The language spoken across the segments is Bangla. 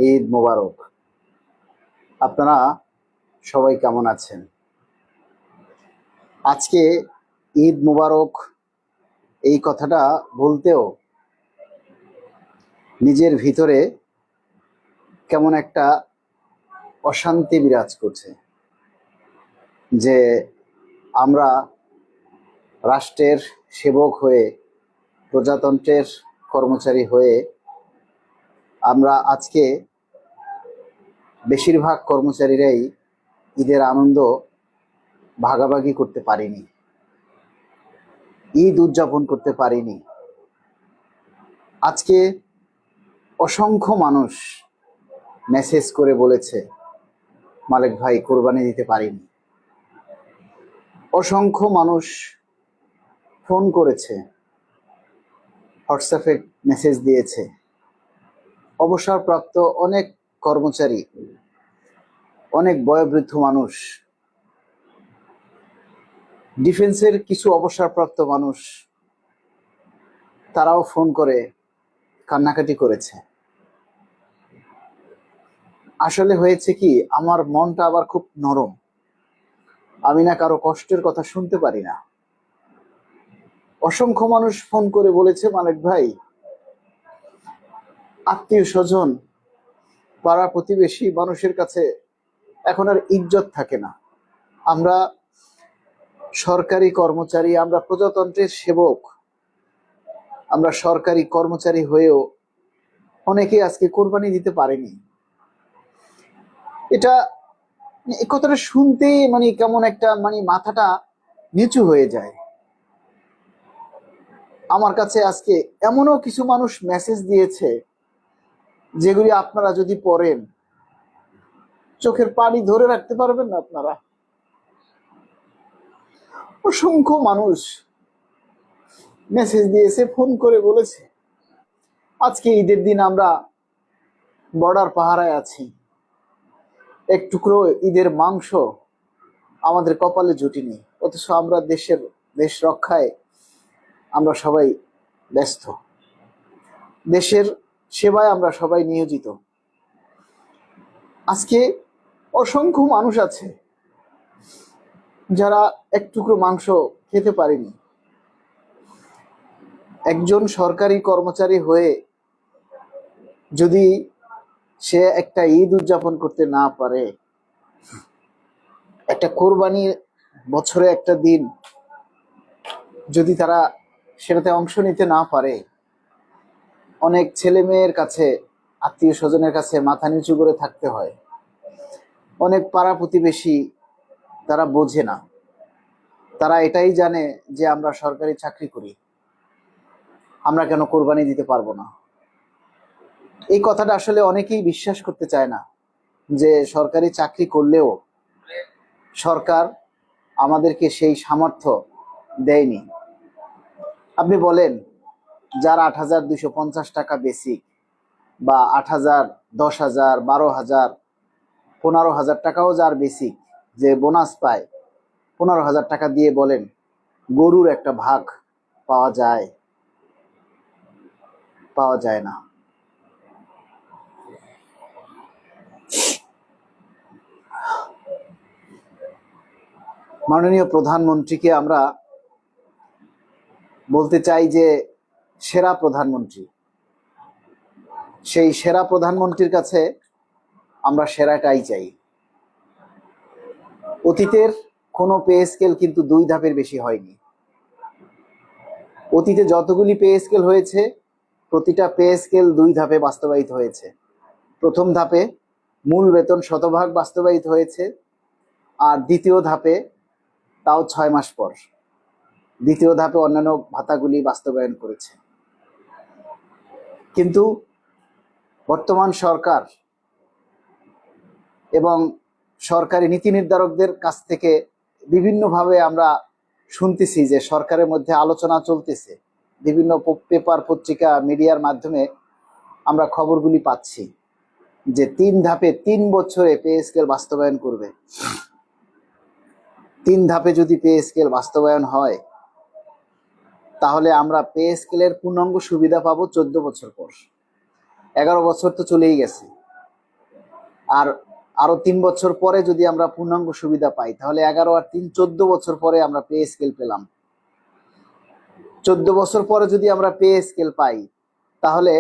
ঈদ মোবারক। আপনারা সবাই কেমন আছেন? আজকে ঈদ মোবারক এই কথাটা বলতেও নিজের ভিতরে কেমন একটা অশান্তি বিরাজ করছে যে আমরা রাষ্ট্রের সেবক হয়ে, প্রজাতন্ত্রের কর্মচারী হয়ে আমরা আজকে বেশিরভাগ কর্মচারীরাই ঈদের আনন্দ ভাগাভাগি করতে পারিনি, ঈদ উদযাপন করতে পারিনি। আজকে অসংখ্য মানুষ মেসেজ করে বলেছে, মালেক ভাই কোরবানি দিতে পারিনি। অসংখ্য মানুষ ফোন করেছে, হোয়াটসঅ্যাপে মেসেজ দিয়েছে। অবসরপ্রাপ্ত অনেক কর্মচারী, অনেক বয়োবৃদ্ধ মানুষ, ডিফেন্সের কিছু অবসরপ্রাপ্ত মানুষ, তারাও ফোন করে কান্নাকাটি করেছে। আসলে হয়েছে কি, আমার মনটা আবার খুব নরম। আমি না কারো কষ্টের কথা শুনতে পারি না। অসংখ্য মানুষ ফোন করে বলেছে, মালিক ভাই, আত্মীয় স্বজন, পাড়া প্রতিবেশী মানুষের কাছে এখন আর ইজ্জত থাকে না। আমরা সরকারি কর্মচারী, আমরা প্রজাতন্ত্রের সেবক, আমরা সরকারি কর্মচারী হয়েও অনেকে আজকে কোরবানি দিতে পারেনি। এটা এই কথাটা শুনতে কেমন একটা মাথাটা নিচু হয়ে যায়। আমার কাছে আজকে এমনও কিছু মানুষ মেসেজ দিয়েছে যেগুলি আপনারা যদি পড়েন চোখের পানি ধরে রাখতে পারবেন না আপনারা। অসংখ্য মানুষ মেসেজ দিয়েছে, ফোন করে বলেছে, আজকে ঈদের দিন আমরা বর্ডার পাহারায় আছি, এক টুকরো ঈদের মাংস আমাদের কপালে জুটিনি, অথচ আমরা দেশ রক্ষায় আমরা সবাই ব্যস্ত, দেশের সেবায় আমরা সবাই নিয়োজিত। আজকে অসংখ্য মানুষ আছে যারা এক টুকরো মাংস খেতে পারেনি। একজন সরকারি কর্মচারী হয়ে যদি সে একটা ঈদ উদযাপন করতে না পারে, একটা কোরবানির বছরে একটা দিন যদি তারা সেটাতে অংশ নিতে না পারে, অনেক ছেলে মেয়ের কাছে, আত্মীয় স্বজনের কাছে মাথা নিচু করে থাকতে হয়। অনেক পাড়া প্রতিবেশী তারা বোঝে না, তারা এটাই জানে যে আমরা সরকারি চাকরি করি, আমরা কেন কোরবানি দিতে পারবো না। এই কথাটা আসলে অনেকেই বিশ্বাস করতে চায় না যে সরকারি চাকরি করলেও সরকার আমাদেরকে সেই সামর্থ্য দেয়নি। আপনি বলেন, যার ৮,২৫০ টাকা বেসিক, বা ৮,০০০, ১০,০০০, ১২,০০০, ১৫,০০০ টাকাও যার বেসিক, যে বোনাস পায় ১৫,০০০ টাকা দিয়ে বলেন গরুর একটা ভাগ পাওয়া যায়? পাওয়া যায় না। মাননীয় প্রধানমন্ত্রীকে আমরা বলতে চাই যে সেরা প্রধানমন্ত্রী, সেই সেরা প্রধানমন্ত্রীর কাছে আমরা সেরাটাই চাই। অতীতের কোনো পে স্কেল কিন্তু 2 ধাপের বেশি হয়নি। অতীতে যতগুলি পে স্কেল হয়েছে, প্রতিটা পে স্কেল 2 ধাপে বাস্তবায়িত হয়েছে। প্রথম ধাপে মূল বেতন শতভাগ বাস্তবায়িত হয়েছে, আর দ্বিতীয় ধাপে, তাও 6 মাস পর, দ্বিতীয় ধাপে অন্যান্য ভাতাগুলি বাস্তবায়ন করেছে। কিন্তু বর্তমান সরকার এবং সরকারি নীতি নির্ধারকদের কাছ থেকে বিভিন্নভাবে আমরা শুনতেছি যে সরকারের মধ্যে আলোচনা চলতেছে, বিভিন্ন পেপার, পত্রিকা, মিডিয়ার মাধ্যমে আমরা খবরগুলি পাচ্ছি যে 3 ধাপে 3 বছরে পে স্কেল বাস্তবায়ন করবে। 3 ধাপে যদি পে স্কেল বাস্তবায়ন হয়, তাহলে আমরা পে স্কেলের পূর্ণাঙ্গ সুবিধা পাবো 14 বছর পর। 11 বছর তো চলেই গেছে। আর আরো 3 বছর পরে যদি আমরা পূর্ণাঙ্গ সুবিধা পাই, তাহলে 11 আর 3 14 বছর পরে আমরা পে স্কেল পেলাম। 14 বছর পরে যদি আমরা পে স্কেল পাই, তাহলে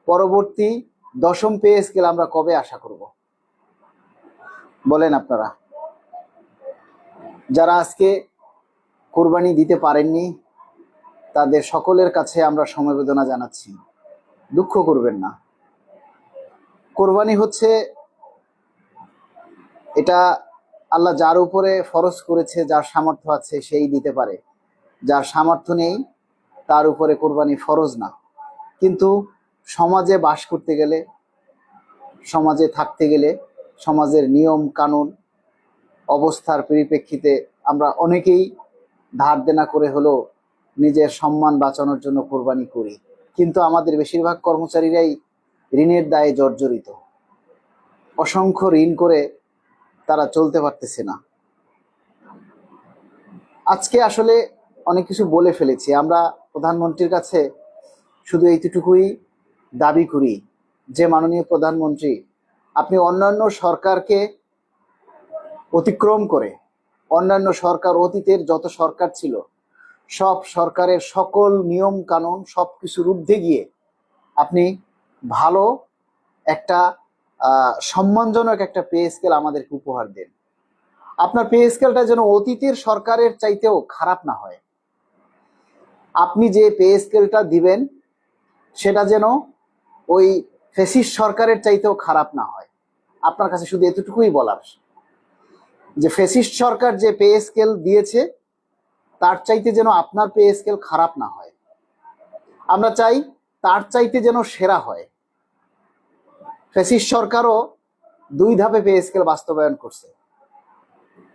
পরবর্তী 10ম পে স্কেল আমরা কবে আশা করব বলেন আপনারা? যারা আজকে কোরবানি দিতে পারেননি, তাদের সকলের কাছে আমরা সমবেদনা জানাচ্ছি। দুঃখ করবেন না। কোরবানি হচ্ছে, এটা আল্লাহ যার উপরে ফরজ করেছে, যার সামর্থ্য আছে সেই দিতে পারে, যার সামর্থ্য নেই তার উপরে কোরবানি ফরজ না। কিন্তু সমাজে বাস করতে গেলে, সমাজে থাকতে গেলে, সমাজের নিয়ম কানুন অবস্থার পরিপ্রেক্ষিতে আমরা অনেকেই ধার দেনা করে হলেও নিজের সম্মান বাঁচানোর জন্য কোরবানি করি। কিন্তু আমাদের বেশিরভাগ কর্মচারীরাই ঋণের দায়ে জর্জরিত। অসংখ্য ঋণ করে তারা চলতে পারতেছে না। আজকে আসলে অনেক কিছু বলে ফেলেছি। আমরা প্রধানমন্ত্রীর কাছে শুধু এইটুকুই দাবি করি যে, মাননীয় প্রধানমন্ত্রী, আপনি অন্যান্য সরকারকে অতিক্রম করে, অন্যান্য সরকার, অতীতের যত সরকার ছিল সব সরকারের সকল নিয়ম কানুন সবকিছুর ঊর্ধ্বে গিয়ে আপনি ভালো একটা সম্মানজনক একটা পে স্কেল আমাদেরকে উপহার দেন। আপনার পে স্কেলটা যেন অতীতের সরকারের চাইতেও খারাপ না হয়। আপনি যে পে স্কেলটা দিবেন সেটা যেন ওই ফ্যাসিস্ট সরকারের চাইতেও খারাপ না হয়। আপনার কাছে শুধু এতটুকুই বলার, যে ফ্যাসিস্ট সরকার যে পে স্কেল দিয়েছে তার চাইতে যেন আপনার পে স্কেল খারাপ না হয়। আমরা চাই তার চাইতে যেন সেরা হয়। ফ্যাসিস্ট সরকারও 2 ধাপে পে স্কেল বাস্তবায়ন করছে।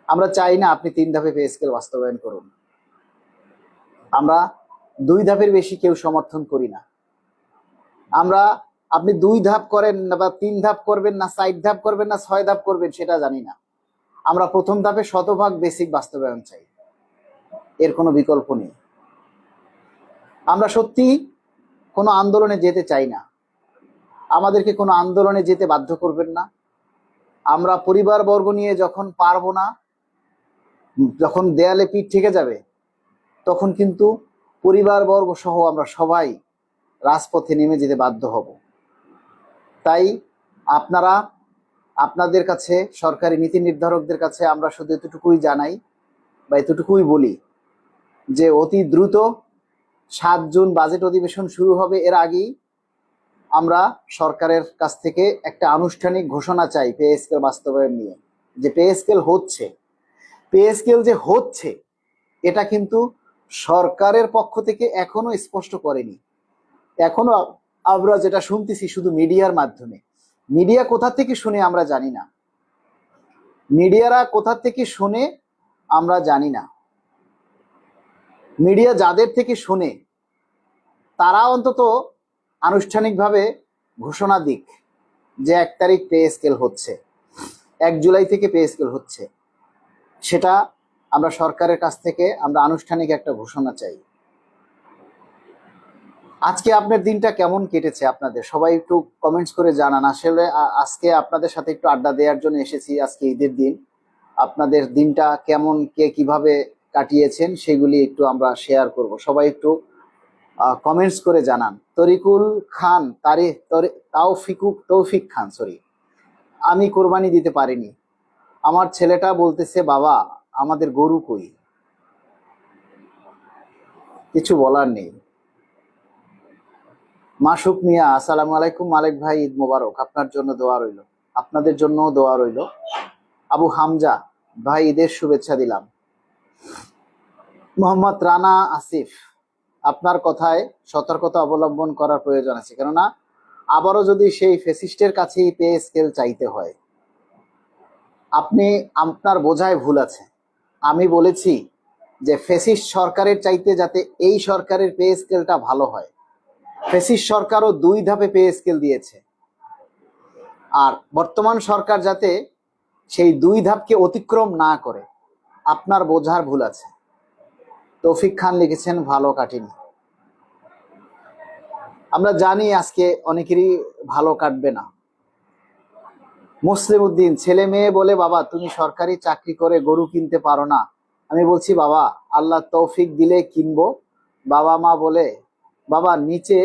আমরা চাই না আপনি 3 ধাপে পে স্কেল বাস্তবায়ন করুন। আমরা 2 ধাপের বেশি কেউ সমর্থন করি না। আমরা আপনি 2 ধাপ করেন না বা 3 ধাপ করবেন না 4 ধাপ করবেন না 6 ধাপ করবেন সেটা জানি না। আমরা প্রথম ধাপে শতভাগ বেসিক বাস্তবায়ন চাই, এর কোনো বিকল্প নেই। আমরা সত্যি কোনো আন্দোলনে যেতে চাই না। আমাদেরকে কোনো আন্দোলনে যেতে বাধ্য করবেন না। আমরা পরিবারবর্গ নিয়ে যখন পারবো না, যখন দেয়ালে পিঠ থেকে যাবে, তখন কিন্তু পরিবারবর্গ সহ আমরা সবাই রাজপথে নেমে যেতে বাধ্য হব। তাই আপনারা, আপনাদের কাছে, সরকারি নীতি নির্ধারকদের কাছে আমরা শুধু এতটুকুই জানাই বা এতটুকুই বলি যে অতি দ্রুত 7 জুন বাজেট অধিবেশন শুরু হবে, এর আগেই আমরা সরকারের কাছ থেকে একটা আনুষ্ঠানিক ঘোষণা চাই পে স্কেল বাস্তবায়ন নিয়ে। যে পে স্কেল হচ্ছে, পে স্কেল যে হচ্ছে এটা কিন্তু সরকারের পক্ষ থেকে এখনো স্পষ্ট করেনি। এখনো আমরা যেটা শুনতেছি শুধু মিডিয়ার মাধ্যমে। মিডিয়া কোথা থেকে শুনে আমরা জানি না, মিডিয়ারা কোথা থেকে শুনে আমরা জানি না। মিডিয়া যাদের থেকে শুনে তারা অন্তত আনুষ্ঠানিকভাবে ঘোষণা দিক যে 1 তারিখ পে স্কেল হচ্ছে, 1 জুলাই থেকে পে স্কেল হচ্ছে। সেটা আমরা সরকারের কাছ থেকে আমরা আনুষ্ঠানিক একটা ঘোষণা চাই। আজকে আপনার দিনটা কেমন কেটেছে আপনাদের সবাই একটু কমেন্টস করে জানান। আসলে আজকে আপনাদের সাথে একটু আড্ডা দেওয়ার জন্য এসেছি। আজকে ঈদের দিন, আপনাদের দিনটা কেমন, কে কিভাবে কাটিয়েছেন সেগুলি একটু আমরা শেয়ার করব। সবাই একটু কমেন্টস করে জানান। তরিকুল খান, তৌফিক খান, সরি, আমি কোরবানি দিতে পারিনি। আমার ছেলেটা বলতেছে, বাবা আমাদের গরু কই? কিছু বলার নেই। মাসুক মিয়া, আসসালামু আলাইকুম। মালিক ভাই, ঈদ মোবারক। আপনার জন্য দোয়া রইল, আপনাদের জন্য দোয়া রইল। আবু হামজা ভাই, ঈদের শুভেচ্ছা দিলাম। মোহাম্মদ রানা আসিফ, আপনার কথায় সতর্কতা অবলম্বন করার প্রয়োজন আছে, কেননা আবারও যদি সেই ফ্যাসিস্টের কাছেই পে স্কেল চাইতে হয়, আপনার বোঝায় ভুল আছে। আমি বলেছি যে ফ্যাসিস্ট সরকারের চাইতে যাতে এই সরকারের পে স্কেলটা ভালো হয়। ফ্যাসিস্ট সরকারও 2 ধাপে পে স্কেল দিয়েছে, আর বর্তমান সরকার যাতে সেই 2 ধাপকে অতিক্রম না করে, আপনার বোঝার ভুল আছে। তৌফিক খান লিখেছেন, ভালো কাটেনি। আমরা জানি আজকে অনেকেরই ভালো কাটবে না। মুসলিম উদ্দিন, ছেলে মেয়ে বলে বাবা তুমি সরকারি চাকরি করে গরু কিনতে পারো না। আমি বলছি বাবা আল্লাহ তৌফিক দিলে কিনবো। বাবা মা বলে বাবা নিচে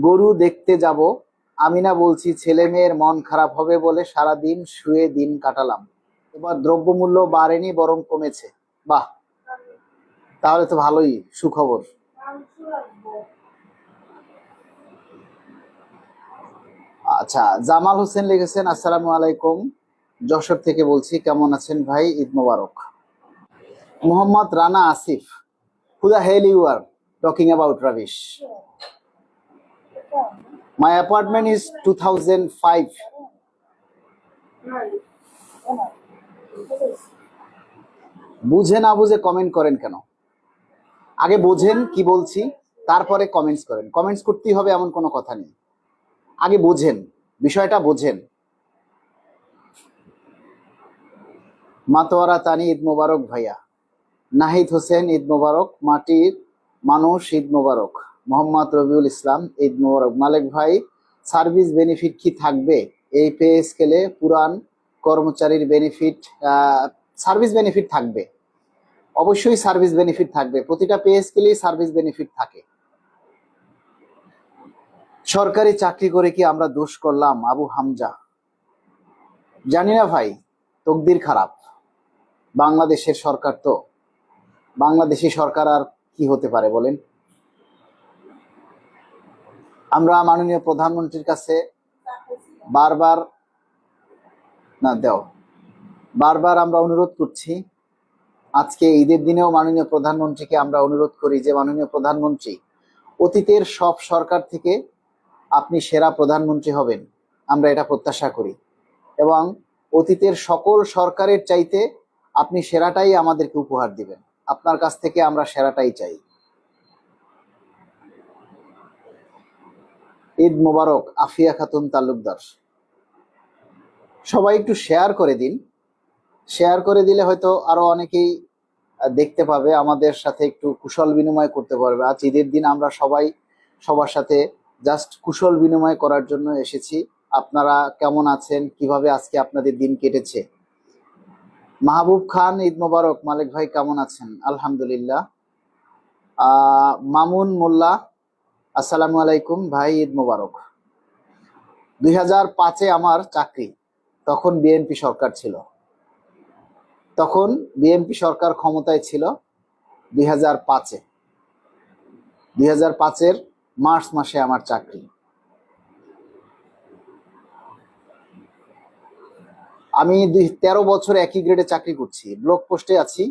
গরু দেখতে যাব। আমি না বলছি ছেলে মেয়ের মন খারাপ হবে বলে সারা দিন শুয়ে দিন কাটালাম। এবার দ্রব্যমূল্য বাড়েনি বরং কমেছে। বাহ, তাহলে তো ভালোই, সুখবর। আচ্ছা, জামাল হোসেন লিখেছেন আসসালামু আলাইকুম, যশোর থেকে বলছি, কেমন আছেন ভাই, Eid Mubarak. Mohammad Rana Asif, who the hell you are talking about rubbish? My apartment is 2005। বুঝে না বুঝে কমেন্ট করেন কেন? আগে বোঝেন কি বলছি, তারপরে কমেন্টস করেন। কমেন্টস করতেই হবে এমন কোনো কথা নেই, আগে বোঝেন, বিষয়টা বোঝেন। মাতোয়ারা তানি, ঈদ মোবারক ভাইয়া। নাহিদ হোসেন, ঈদ মোবারক। মাটির মানুষ, ঈদ মোবারক। মোহাম্মদ রবিউল ইসলাম, ঈদ মোবারক। মালিক ভাই, সার্ভিস বেনিফিট কি থাকবে এই পে স্কেলে? পুরান কর্মচারীর বেনিফিট, সার্ভিস বেনিফিট থাকবে, অবশ্যই সার্ভিস বেনিফিট থাকবে, প্রতিটা পে স্কেলেই সার্ভিস বেনিফিট থাকে। সরকারি চাকরি করে কি আমরা দোষ করলাম? আবু হামজা, জানি না ভাই, তকদির খারাপ। বাংলাদেশের সরকার তো, বাংলাদেশি সরকার আর কি হতে পারে বলেন? আমরা মাননীয় প্রধানমন্ত্রীর কাছে বারবার, না দেও, বারবার আমরা অনুরোধ করছি। আজকে ঈদের দিনেও মাননীয় প্রধানমন্ত্রীকে আমরা অনুরোধ করি যে মাননীয় প্রধানমন্ত্রী, অতীতের সব সরকার থেকে আপনি সেরা প্রধানমন্ত্রী হবেন, আমরা এটা প্রত্যাশা করি। এবং অতীতের সকল সরকারের চাইতে আপনি সেরাটাই আমাদেরকে উপহার দিবেন। আপনার কাছ থেকে আমরা সেরাটাই চাই। ঈদ মোবারক আফিয়া খাতুন তালুকদার। সবাই একটু শেয়ার করে দিন, শেয়ার করে দিলে হয়তো আরো অনেকেই দেখতে পাবে, আমাদের সাথে একটু কুশল বিনিময় করতে পারবে। আজ ঈদের দিন আমরা সবাই সবার সাথে জাস্ট কুশল বিনিময় করার জন্য এসেছি। আপনারা কেমন আছেন, কিভাবে আজকে আপনাদের দিন কেটেছে? মাহবুব খান, ঈদ মোবারক। মালিক ভাই কেমন আছেন? আলহামদুলিল্লাহ। মামুন মোল্লা, আসসালামু আলাইকুম ভাই, ঈদ মোবারক। 2005-এ আমার চাকরি, তখন বিএনপি সরকার ছিল, তখন বিএনপি সরকার ক্ষমতায় ছিল। 2005-এ, 2005-এর মার্চ মাসে আমার চাকরি। আমি 13 বছর একই গ্রেডে চাকরি করছি, ব্লক পোস্টে আছি।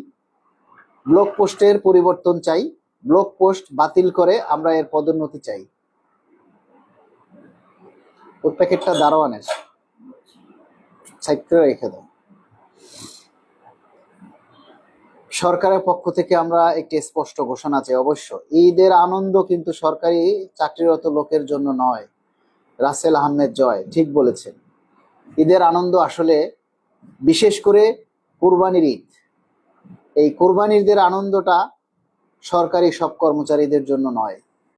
ব্লক পোস্টের পরিবর্তন চাই, ব্লক পোস্ট বাতিল করে আমরা এর পদোন্নতি চাই। ওর প্যাকেটটা দারোয়ানের, সাইড করে রেখে দাও। সরকারের পক্ষ থেকে আমরা একটি স্পষ্ট ঘোষণা চাই। অবশ্য ঈদের আনন্দ কিন্তু সরকারি চাকরিরত লোকের জন্য নয়। রাসেল আহমেদ জয় ঠিক বলেছেন, ঈদের আনন্দ আসলে বিশেষ করে কুরবানির ঈদ, এই কুরবানির ঈদের আনন্দটা সরকারি সব কর্মচারীদের জন্য নয়।